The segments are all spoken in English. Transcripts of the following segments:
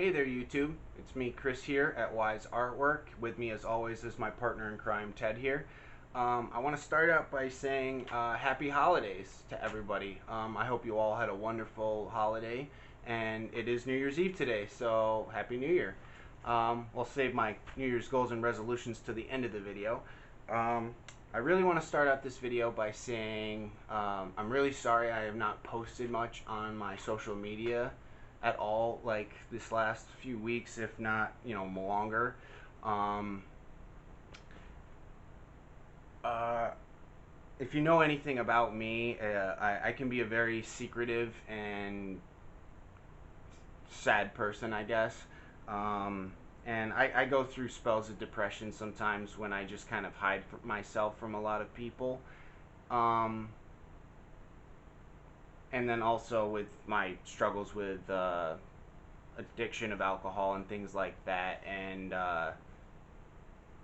Hey there, YouTube. It's me, Chris, here at Wise Artwork. With me, as always, is my partner in crime, Ted, here. I want to start out by saying happy holidays to everybody. I hope you all had a wonderful holiday, and it is New Year's Eve today, so Happy New Year. I'll save my New Year's goals and resolutions to the end of the video. I really want to start out this video by saying I'm really sorry I have not posted much on my social media at all, like this last few weeks, if not, longer. If you know anything about me, I can be a very secretive and sad person, I guess. And I go through spells of depression sometimes when I just kind of hide myself from a lot of people. And then also with my struggles with addiction of alcohol and things like that. And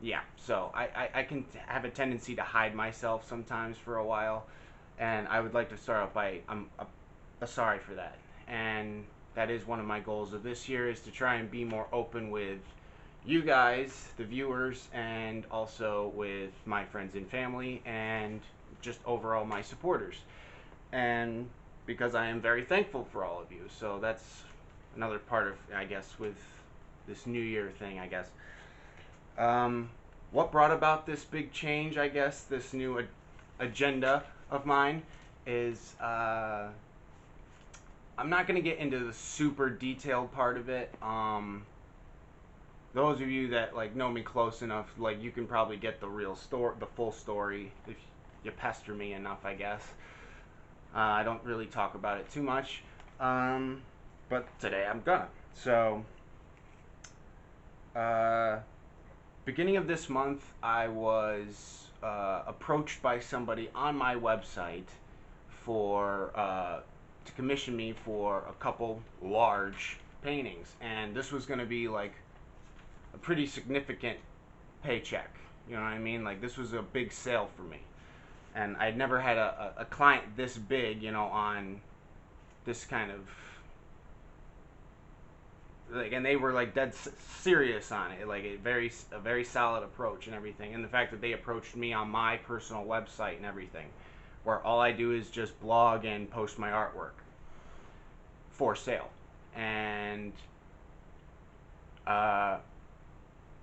yeah, so I can have a tendency to hide myself sometimes for a while. And I would like to start off by I'm sorry for that. And that is one of my goals of this year, is to try and be more open with you guys, the viewers, and also with my friends and family, and just overall my supporters. And because I am very thankful for all of you. So that's another part of, I guess, with this New Year thing, I guess. What brought about this big change, I guess, this new agenda of mine is, I'm not going to get into the super detailed part of it. Those of you that know me close enough, you can probably get the real story, the full story, if you pester me enough, I guess. I don't really talk about it too much, but today I'm gonna. So, beginning of this month, I was approached by somebody on my website for to commission me for a couple large paintings, and this was going to be like a pretty significant paycheck. You know what I mean? This was a big sale for me. And I'd never had a client this big, on this kind of, and they were dead serious on it, a very solid approach and everything. And the fact that they approached me on my personal website and everything, where all I do is just blog and post my artwork for sale. And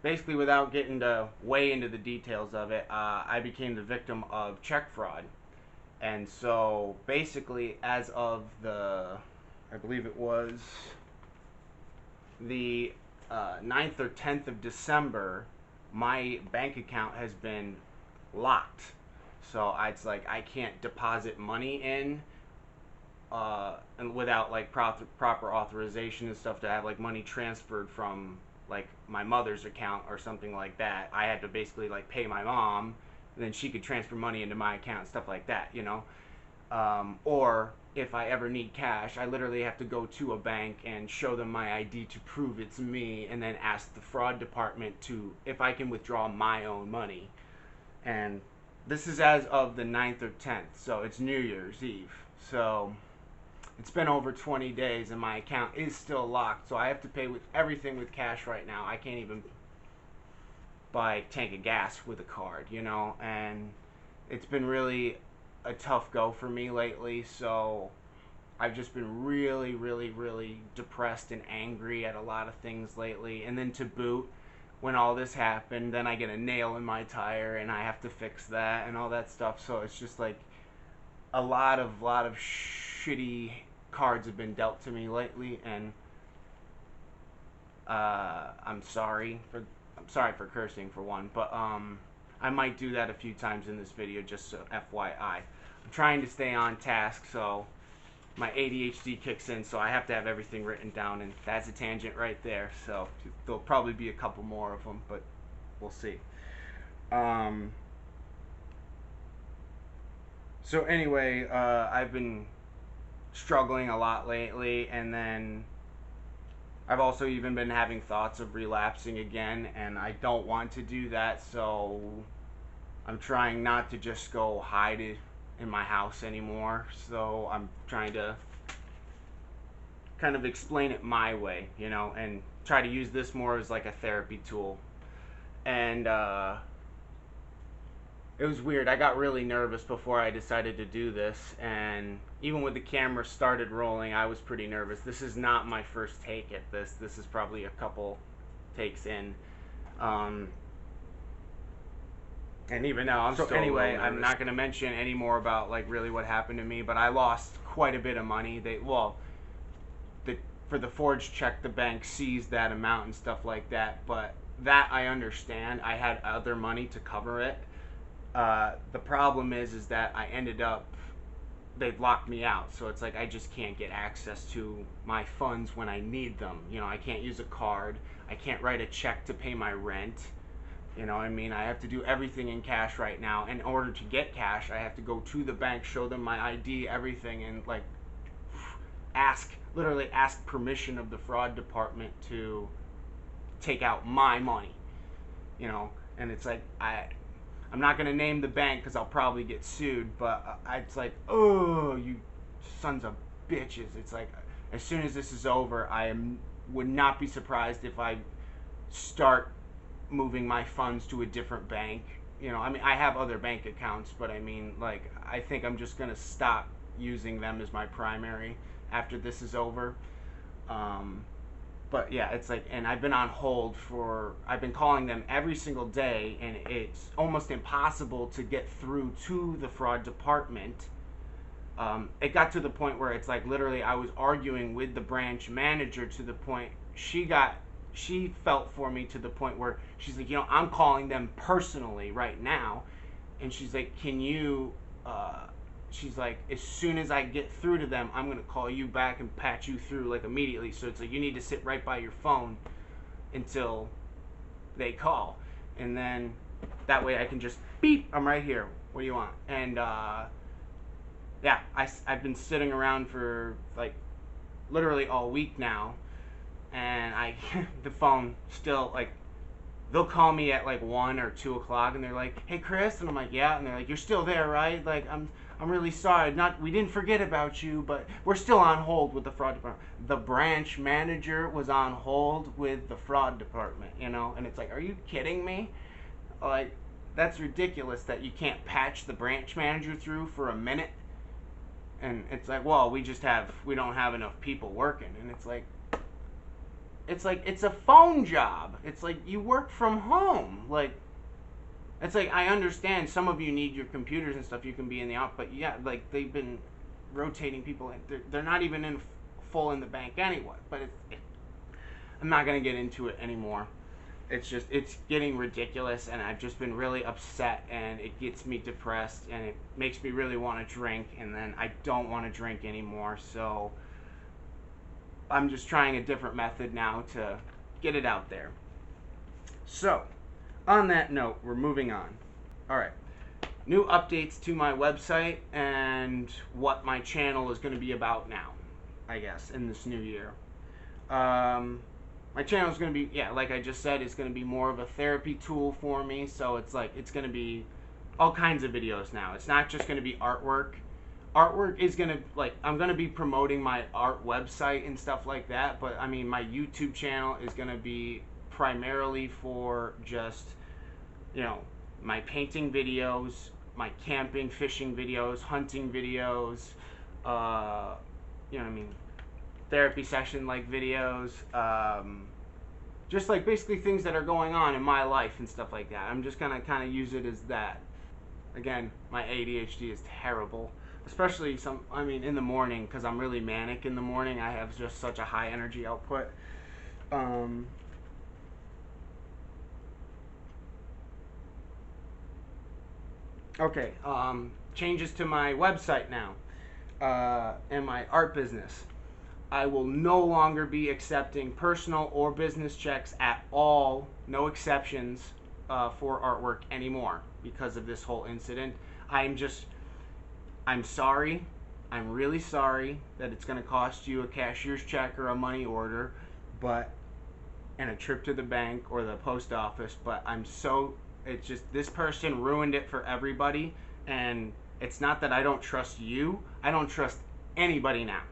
basically, without getting way into the details of it, I became the victim of check fraud. And so basically, as of I believe it was the 9th or 10th of December, my bank account has been locked. So it's I can't deposit money in and without proper authorization and stuff to have money transferred from my mother's account or something like that. I had to basically pay my mom, and then she could transfer money into my account and stuff like that, or if I ever need cash, I literally have to go to a bank and show them my ID to prove it's me, and then ask the fraud department if I can withdraw my own money. And this is as of the 9th or 10th, so it's New Year's Eve. So it's been over 20 days and my account is still locked, so I have to pay with everything with cash right now. I can't even buy a tank of gas with a card, and it's been really a tough go for me lately. So I've just been really, really, really depressed and angry at a lot of things lately. And then to boot, when all this happened, then I get a nail in my tire and I have to fix that and all that stuff. So it's just a lot of shitty cards have been dealt to me lately, and I'm sorry for cursing, for one, but I might do that a few times in this video, just so FYI. I'm trying to stay on task, so my ADHD kicks in, so I have to have everything written down, and that's a tangent right there. So there'll probably be a couple more of them, but we'll see. So anyway, I've been struggling a lot lately, and then I've also even been having thoughts of relapsing again, and I don't want to do that, so I'm trying not to just go hide in my house anymore. So I'm trying to kind of explain it my way, you know, and try to use this more as like a therapy tool. And it was weird. I got really nervous before I decided to do this, and even when the camera started rolling, I was pretty nervous. This is not my first take at this. This is probably a couple takes in. And even now, I'm still anyway, I'm not going to mention any more about like really what happened to me, but I lost quite a bit of money. For the forged check, the bank seized that amount and stuff like that, but that I understand. I had other money to cover it. The problem is that I ended up, they've locked me out, so it's like I just can't get access to my funds when I need them. You know, I can't use a card. I can't write a check to pay my rent. You know what I mean? I have to do everything in cash right now. In order to get cash, I have to go to the bank, show them my ID, everything, and like literally ask permission of the fraud department to take out my money. You know, and it's like I'm not going to name the bank because I'll probably get sued, but it's like, oh, you sons of bitches. It's like, as soon as this is over, would not be surprised if I start moving my funds to a different bank. You know, I mean, I have other bank accounts, but I mean, like, I think I'm just going to stop using them as my primary after this is over. But yeah, it's like, and I've been on hold I've been calling them every single day, and it's almost impossible to get through to the fraud department. It got to the point where it's like, literally, I was arguing with the branch manager to the point she felt for me to the point where she's like, you know, I'm calling them personally right now. And she's like, can you, she's like, as soon as I get through to them, I'm going to call you back and patch you through like immediately. So it's like, you need to sit right by your phone until they call. And then that way I can just beep, I'm right here. What do you want? And yeah, I've been sitting around for like literally all week now. And the phone still, like, they'll call me at like 1 or 2 o'clock, and they're like, hey Chris, and I'm like, yeah, and they're like, you're still there, right? Like, I'm really sorry, we didn't forget about you, but we're still on hold with the fraud department. The branch manager was on hold with the fraud department, you know, and it's like, are you kidding me? Like, that's ridiculous that you can't patch the branch manager through for a minute. And it's like, well, we don't have enough people working. And it's like, it's a phone job. It's like, you work from home. Like, it's like, I understand some of you need your computers and stuff. You can be in the office, but yeah, like, they've been rotating people. They're not even full in the bank anyway. But I'm not going to get into it anymore. It's getting ridiculous, and I've just been really upset, and it gets me depressed, and it makes me really want to drink, and then I don't want to drink anymore. So I'm just trying a different method now to get it out there. So, on that note, we're moving on. Alright, new updates to my website and what my channel is going to be about now, I guess, in this new year. My channel is going to be, yeah, like I just said, it's going to be more of a therapy tool for me. So it's like, it's going to be all kinds of videos now. It's not just going to be artwork. Artwork is going to, like, I'm going to be promoting my art website and stuff like that. But, I mean, my YouTube channel is going to be primarily for just, you know, my painting videos, my camping, fishing videos, hunting videos, you know what I mean, therapy session like videos, just like basically things that are going on in my life and stuff like that. I'm just gonna kind of use it as that. Again, my ADHD is terrible, especially in the morning, because I'm really manic in the morning. I have just such a high energy output. Okay, changes to my website now, and my art business. I will no longer be accepting personal or business checks at all, no exceptions, for artwork anymore because of this whole incident. I'm sorry. I'm really sorry that it's going to cost you a cashier's check or a money order, and a trip to the bank or the post office, but it's just, this person ruined it for everybody, and it's not that I don't trust you. I don't trust anybody now.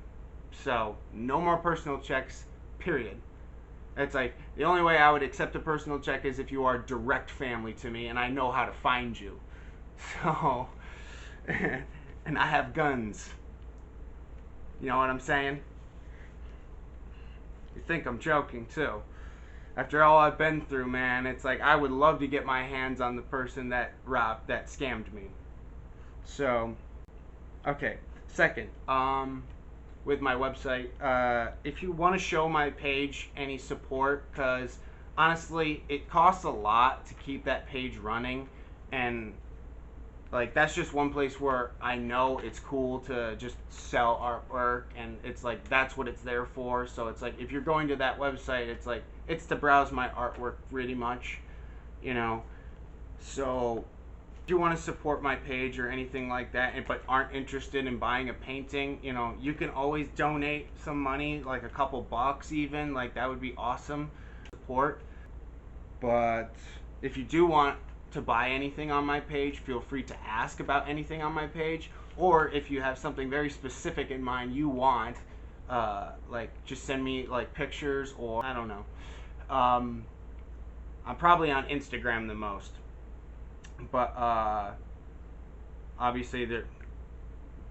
So no more personal checks, period. It's like the only way I would accept a personal check is if you are direct family to me and I know how to find you. So, and I have guns. You know what I'm saying? You think I'm joking too. After all I've been through, man, it's like I would love to get my hands on the person that scammed me. So, okay. Second, with my website, if you want to show my page any support, because honestly, it costs a lot to keep that page running, and like that's just one place where I know it's cool to just sell artwork, and it's like that's what it's there for. So it's like if you're going to that website, it's like it's to browse my artwork pretty much, you know. So if you want to support my page or anything like that, but aren't interested in buying a painting, you know, you can always donate some money, like a couple bucks even, like that would be awesome support. But if you do want to buy anything on my page, feel free to ask about anything on my page, or if you have something very specific in mind you want, like just send me like pictures, or I don't know. I'm probably on Instagram the most, but obviously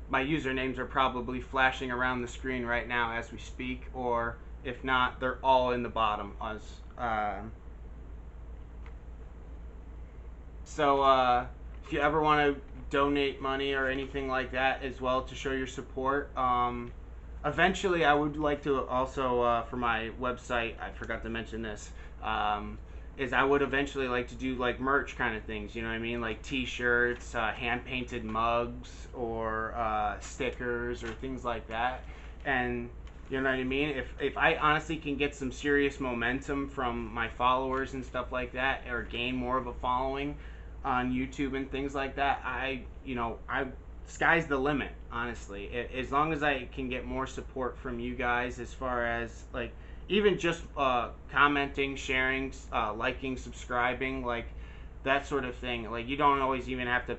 my usernames are probably flashing around the screen right now as we speak, or if not, they're all in the bottom as so if you ever want to donate money or anything like that as well to show your support, eventually I would like to also, for my website, I forgot to mention this, is I would eventually like to do like merch kind of things, you know what I mean? Like t-shirts, hand-painted mugs, or stickers, or things like that. And you know what I mean? If I honestly can get some serious momentum from my followers and stuff like that, or gain more of a following on YouTube and things like that, sky's the limit, honestly. As long as I can get more support from you guys, as far as like even just commenting, sharing, liking, subscribing, like that sort of thing. Like you don't always even have to,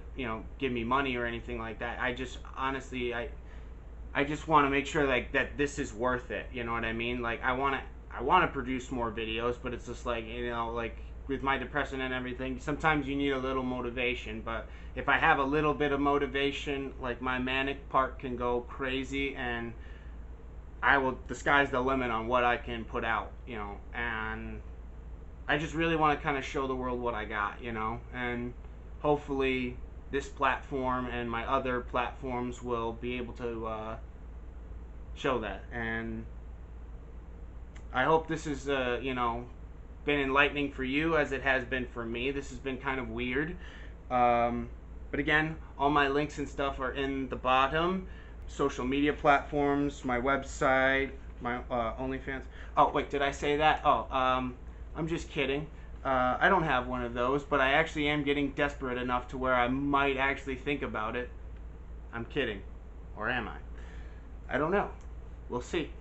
give me money or anything like that. I just honestly, I just want to make sure like that this is worth it. You know what I mean? Like I want to produce more videos, but it's just like, like with my depression and everything, sometimes you need a little motivation. But if I have a little bit of motivation, like my manic part can go crazy, and the sky's the limit on what I can put out, and I just really want to kind of show the world what I got, and hopefully this platform and my other platforms will be able to show that. And I hope this is, been enlightening for you as it has been for me. This has been kind of weird. But again, all my links and stuff are in the bottom. Social media platforms, my website, my OnlyFans. Oh, wait, did I say that? Oh, I'm just kidding. I don't have one of those, but I actually am getting desperate enough to where I might actually think about it. I'm kidding. Or am I? I don't know. We'll see.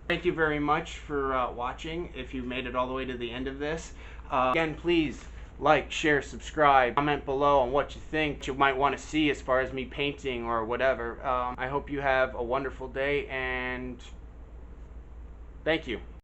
Thank you very much for watching, if you made it all the way to the end of this. Again, please like, share, subscribe, comment below on what you think, what you might want to see as far as me painting or whatever. I hope you have a wonderful day, and thank you.